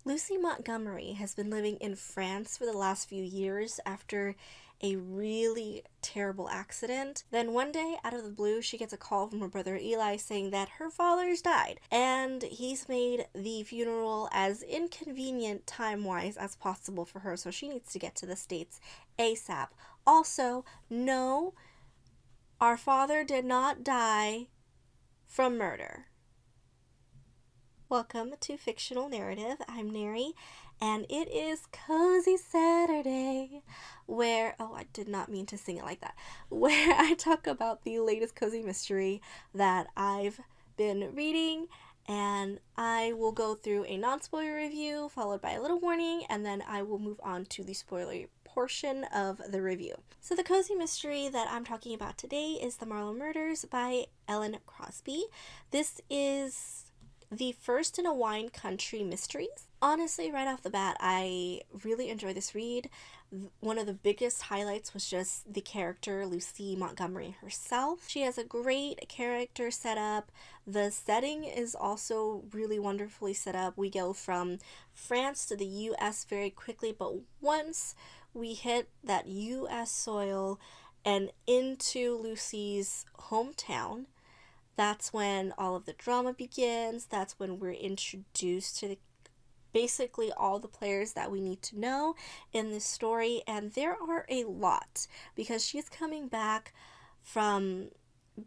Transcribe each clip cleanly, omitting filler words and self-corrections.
Lucy Montgomery has been living in France for the last few years after a really terrible accident. Then one day, out of the blue, she gets a call from her brother Eli saying that her father's died, and he's made the funeral as inconvenient time-wise as possible for her, so she needs to get to the States ASAP. Also, no, our father did not die from murder. Welcome to Fictional Narrative. I'm Neri, and it is Cozy Saturday, where, oh, I did not mean to sing it like that, where I talk about the latest cozy mystery that I've been reading, and I will go through a non-spoiler review, followed by a little warning, and then I will move on to the spoiler portion of the review. So the cozy mystery that I'm talking about today is The Merlot Murders by Ellen Crosby. This is the first in a wine country mysteries. Honestly, right off the bat, I really enjoyed this read. One of the biggest highlights was just the character Lucy Montgomery herself. She has a great character set up. The setting is also really wonderfully set up. We go from France to the US very quickly, but once we hit that US soil and into Lucy's hometown, that's when all of the drama begins. That's when we're introduced to basically all the players that we need to know in this story. And there are a lot because she's coming back from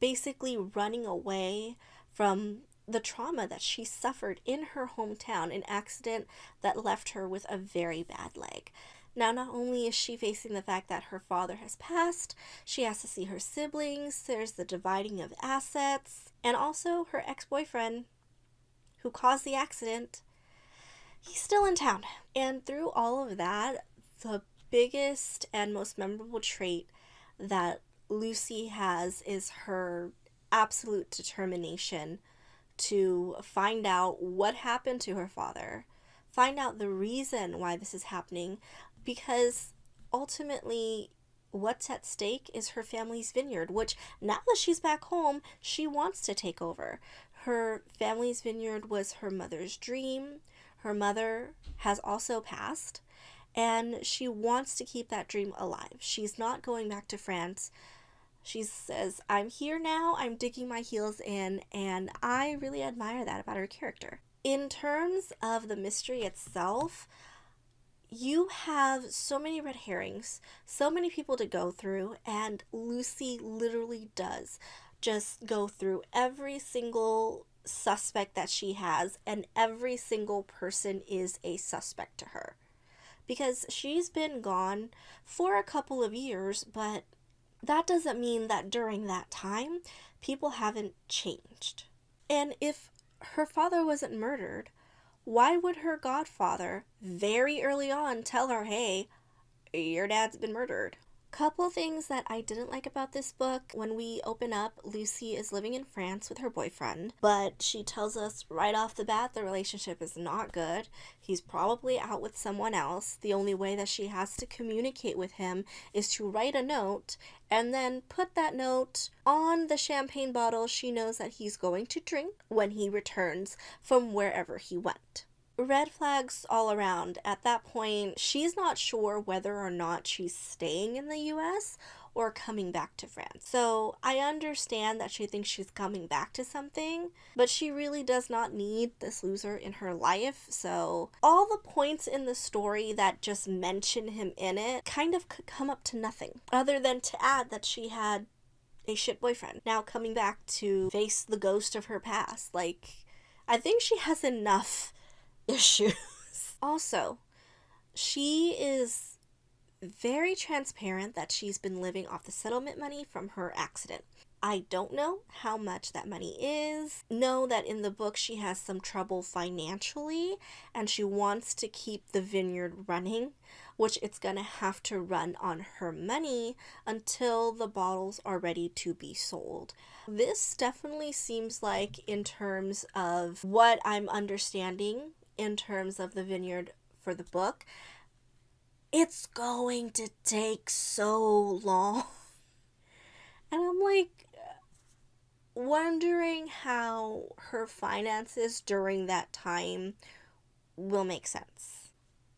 basically running away from the trauma that she suffered in her hometown, an accident that left her with a very bad leg. Now, not only is she facing the fact that her father has passed, she has to see her siblings, there's the dividing of assets, and also her ex-boyfriend, who caused the accident, he's still in town. And through all of that, the biggest and most memorable trait that Lucy has is her absolute determination to find out what happened to her father, find out the reason why this is happening, because ultimately what's at stake is her family's vineyard, which now that she's back home, she wants to take over. Her family's vineyard was her mother's dream. Her mother has also passed, and she wants to keep that dream alive. She's not going back to France. She says, I'm here now, I'm digging my heels in, and I really admire that about her character. In terms of the mystery itself, you have so many red herrings, so many people to go through, and Lucy literally does just go through every single suspect that she has, and every single person is a suspect to her. Because she's been gone for a couple of years, but that doesn't mean that during that time, people haven't changed. And if her father wasn't murdered, why would her godfather very early on tell her, hey, your dad's been murdered? Couple things that I didn't like about this book. When we open up, Lucy is living in France with her boyfriend, but she tells us right off the bat the relationship is not good. He's probably out with someone else. The only way that she has to communicate with him is to write a note and then put that note on the champagne bottle she knows that he's going to drink when he returns from wherever he went. Red flags all around. At that point, she's not sure whether or not she's staying in the US or coming back to France. So I understand that she thinks she's coming back to something, but she really does not need this loser in her life. So all the points in the story that just mention him in it kind of could come up to nothing, other than to add that she had a shit boyfriend now coming back to face the ghost of her past. Like, I think she has enough issues. Also, she is very transparent that she's been living off the settlement money from her accident. I don't know how much that money is. Know that in the book she has some trouble financially and she wants to keep the vineyard running, which it's gonna have to run on her money until the bottles are ready to be sold. This definitely seems like, in terms of what I'm understanding in terms of the vineyard for the book, it's going to take so long. And I'm like wondering how her finances during that time will make sense.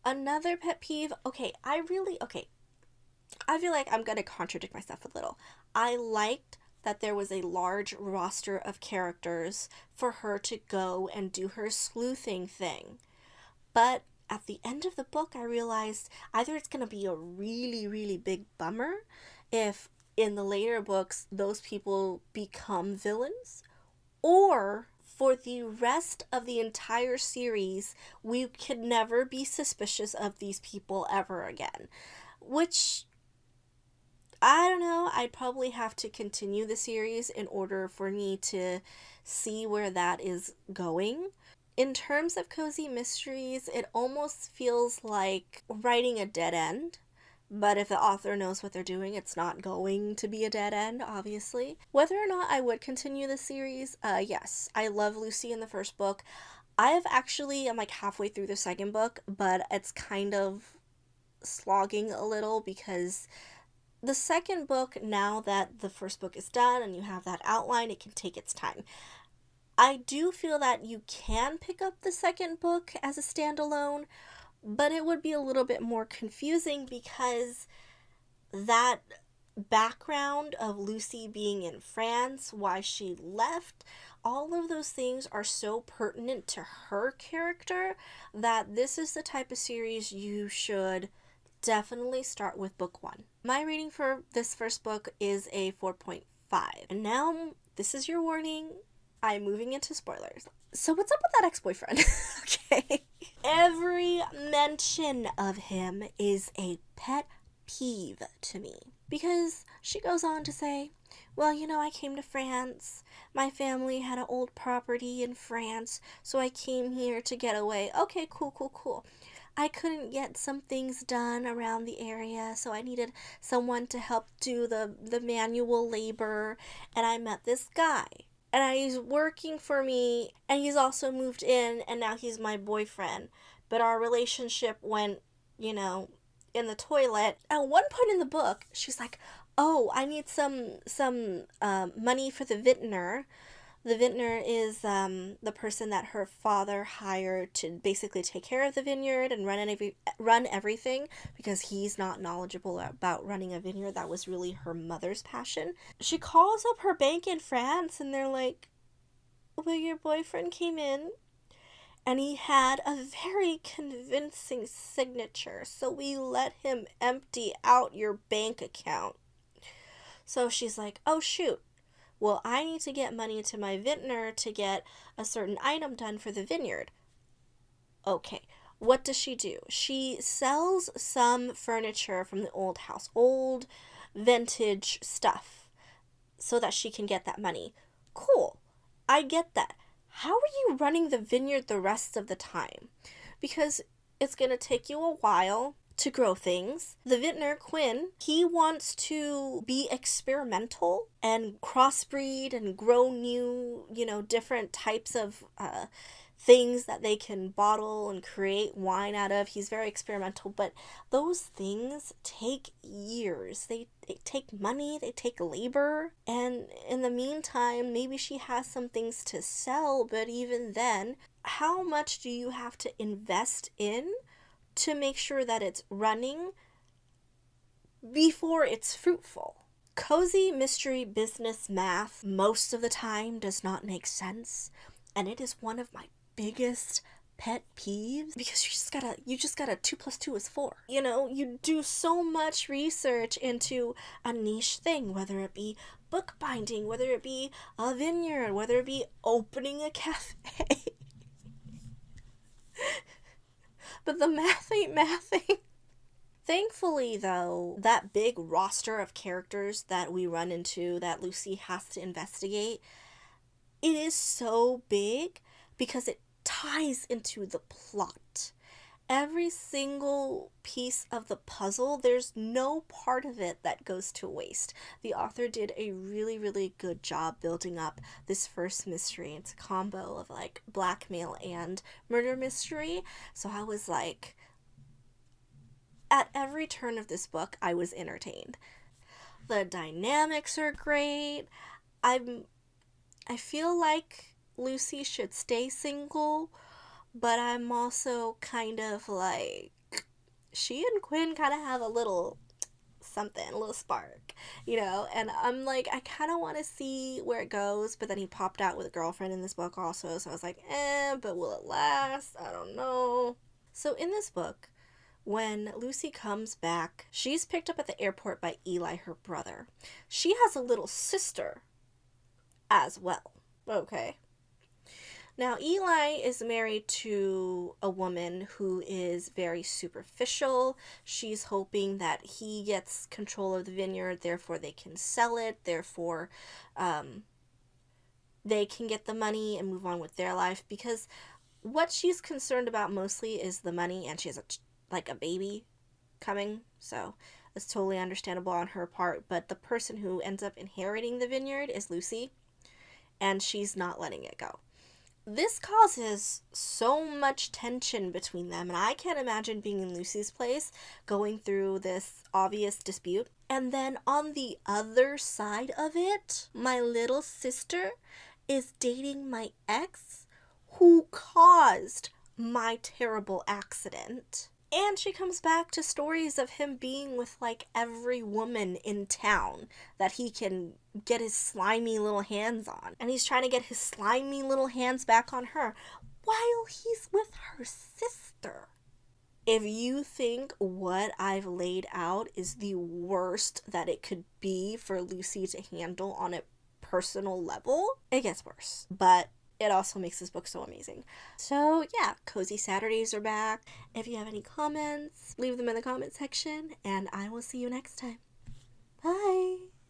Another pet peeve, I feel like I'm going to contradict myself a little. I liked that there was a large roster of characters for her to go and do her sleuthing thing. But at the end of the book, I realized either it's going to be a really, really big bummer if in the later books those people become villains, or for the rest of the entire series, we could never be suspicious of these people ever again. Which, I don't know, I'd probably have to continue the series in order for me to see where that is going. In terms of cozy mysteries, it almost feels like writing a dead end. But if the author knows what they're doing, it's not going to be a dead end, obviously. Whether or not I would continue the series, yes. I love Lucy in the first book. I'm like halfway through the second book, but it's kind of slogging a little because the second book, now that the first book is done and you have that outline, it can take its time. I do feel that you can pick up the second book as a standalone, but it would be a little bit more confusing because that background of Lucy being in France, why she left, all of those things are so pertinent to her character that this is the type of series you should definitely start with book 1. My rating for this first book is a 4.5. And now, this is your warning. I'm moving into spoilers. So what's up with that ex-boyfriend? Okay. Every mention of him is a pet peeve to me. Because she goes on to say, well, I came to France. My family had an old property in France, so I came here to get away. Okay, cool. I couldn't get some things done around the area, so I needed someone to help do the manual labor, and I met this guy. And he's working for me, and he's also moved in, and now he's my boyfriend. But our relationship went, in the toilet. At one point in the book, she's like, oh, I need some money for the vintner. The vintner is the person that her father hired to basically take care of the vineyard and run everything, because he's not knowledgeable about running a vineyard. That was really her mother's passion. She calls up her bank in France, and they're like, well, your boyfriend came in and he had a very convincing signature, so we let him empty out your bank account. So she's like, oh shoot, well, I need to get money to my vintner to get a certain item done for the vineyard. Okay, what does she do? She sells some furniture from the old house, old vintage stuff, so that she can get that money. Cool, I get that. How are you running the vineyard the rest of the time? Because it's going to take you a while to grow things. The vintner, Quinn, he wants to be experimental and crossbreed and grow new, different types of things that they can bottle and create wine out of. He's very experimental, but those things take years. They take money, they take labor, and in the meantime, maybe she has some things to sell, but even then, how much do you have to invest in to make sure that it's running before it's fruitful? Cozy mystery business math most of the time does not make sense, and it is one of my biggest pet peeves, because you just gotta 2 + 2 is 4. You do so much research into a niche thing, whether it be bookbinding, whether it be a vineyard, whether it be opening a cafe. But the math ain't mathing. Thankfully, though, that big roster of characters that we run into that Lucy has to investigate, it is so big because it ties into the plot. Every single piece of the puzzle, there's no part of it that goes to waste. The author did a really, really good job building up this first mystery. It's a combo of like blackmail and murder mystery. So I was like, at every turn of this book, I was entertained. The dynamics are great. I feel like Lucy should stay single, but I'm also kind of like, she and Quinn kind of have a little something, a little spark, and I'm like, I kind of want to see where it goes, but then he popped out with a girlfriend in this book also, so I was like, but will it last? I don't know. So in this book, when Lucy comes back, she's picked up at the airport by Eli, her brother. She has a little sister as well. Okay. Now, Eli is married to a woman who is very superficial. She's hoping that he gets control of the vineyard, therefore, they can sell it, therefore, um, they can get the money and move on with their life. Because what she's concerned about mostly is the money, and she has a baby coming, so it's totally understandable on her part. But the person who ends up inheriting the vineyard is Lucy, and she's not letting it go. This causes so much tension between them, and I can't imagine being in Lucy's place going through this obvious dispute. And then on the other side of it, my little sister is dating my ex who caused my terrible accident. And she comes back to stories of him being with like every woman in town that he can get his slimy little hands on. And he's trying to get his slimy little hands back on her while he's with her sister. If you think what I've laid out is the worst that it could be for Lucy to handle on a personal level, it gets worse. But it also makes this book so amazing. So yeah, Cozy Saturdays are back. If you have any comments, leave them in the comment section, and I will see you next time. Bye!